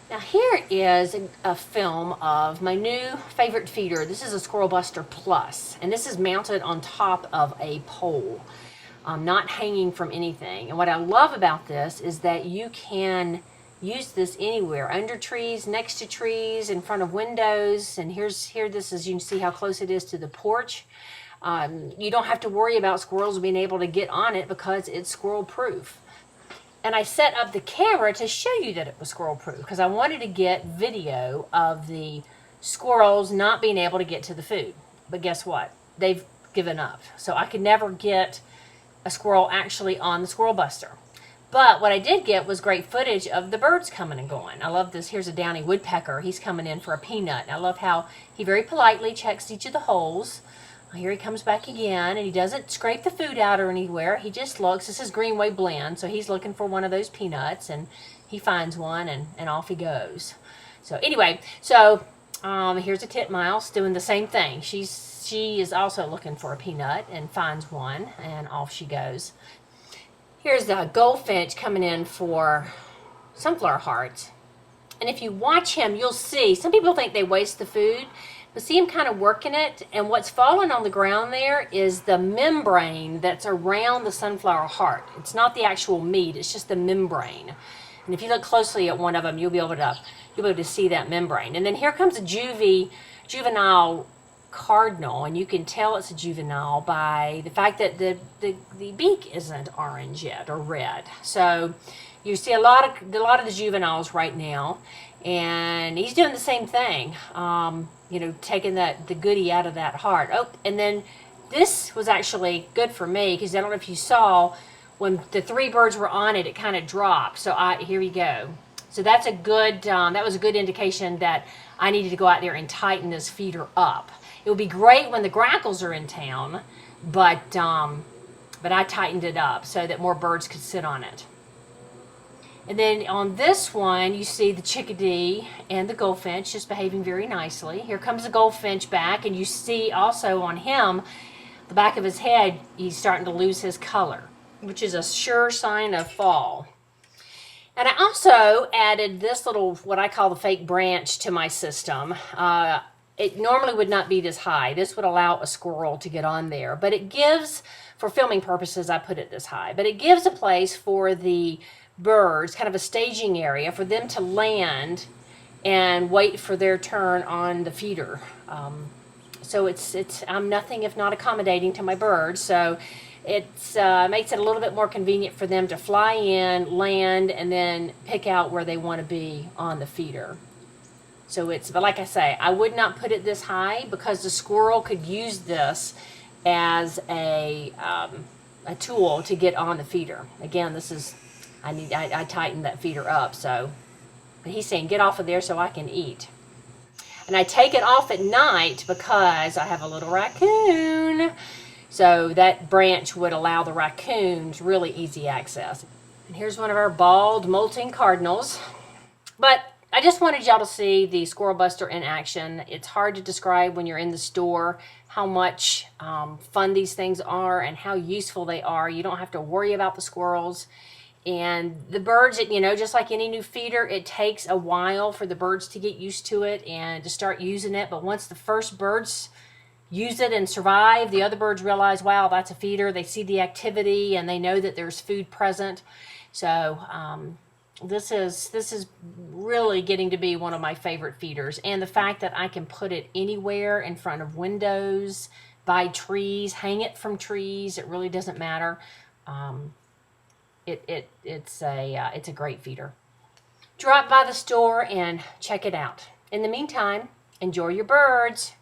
Now here is a film of my new favorite feeder. This is a Squirrel Buster Plus, and this is mounted on top of a pole, not hanging from anything. And what I love about this is that you can use this anywhere, under trees, next to trees, in front of windows. And here this is, you can see how close it is to the porch. You don't have to worry about squirrels being able to get on it because it's squirrel proof. And I set up the camera to show you that it was squirrel proof because I wanted to get video of the squirrels not being able to get to the food. But guess what? They've given up. So I could never get a squirrel actually on the Squirrel Buster. But what I did get was great footage of the birds coming and going. I love this. Here's a downy woodpecker. He's coming in for a peanut. And I love how he very politely checks each of the holes. Here he comes back again, and he doesn't scrape the food out or anywhere. He just looks. This is Greenway Blend, so he's looking for one of those peanuts, and he finds one, and off he goes. So anyway, here's a titmouse doing the same thing. She is also looking for a peanut and finds one, and off she goes. Here's the goldfinch coming in for sunflower hearts. And if you watch him, you'll see, some people think they waste the food, but see him kind of working it, and what's falling on the ground there is the membrane that's around the sunflower heart. It's not the actual meat, it's just the membrane. And if you look closely at one of them, you'll be able to see that membrane. And then here comes a juvenile cardinal, and you can tell it's a juvenile by the fact that the beak isn't orange yet or red. So you see a lot of the juveniles right now, and he's doing the same thing. Taking the goodie out of that heart. Oh, and then this was actually good for me because I don't know if you saw when the three birds were on it, it kind of dropped. So here we go. So that's a good. That was a good indication that I needed to go out there and tighten this feeder up. It would be great when the grackles are in town, but I tightened it up so that more birds could sit on it. And then on this one, you see the chickadee and the goldfinch just behaving very nicely. Here comes the goldfinch back, and you see also on him, the back of his head, he's starting to lose his color, which is a sure sign of fall. And I also added this little, what I call the fake branch to my system. It normally would not be this high. This would allow a squirrel to get on there, but it gives, for filming purposes, I put it this high, but it gives a place for the birds, kind of a staging area for them to land and wait for their turn on the feeder. So I'm nothing if not accommodating to my birds. So it makes it a little bit more convenient for them to fly in, land, and then pick out where they want to be on the feeder. But like I say, I would not put it this high because the squirrel could use this as a tool to get on the feeder. Again, this is, I tightened that feeder up, so, but he's saying get off of there so I can eat. And I take it off at night because I have a little raccoon. So that branch would allow the raccoons really easy access. And here's one of our bald molting cardinals. But I just wanted y'all to see the Squirrel Buster in action. It's hard to describe when you're in the store how much fun these things are and how useful they are. You don't have to worry about the squirrels. And the birds, just like any new feeder, it takes a while for the birds to get used to it and to start using it. But once the first birds use it and survive, the other birds realize, wow, that's a feeder. They see the activity and they know that there's food present. So this is really getting to be one of my favorite feeders. And the fact that I can put it anywhere, in front of windows, by trees, hang it from trees, it really doesn't matter. It's a great feeder. Drop by the store and check it out. In the meantime, enjoy your birds.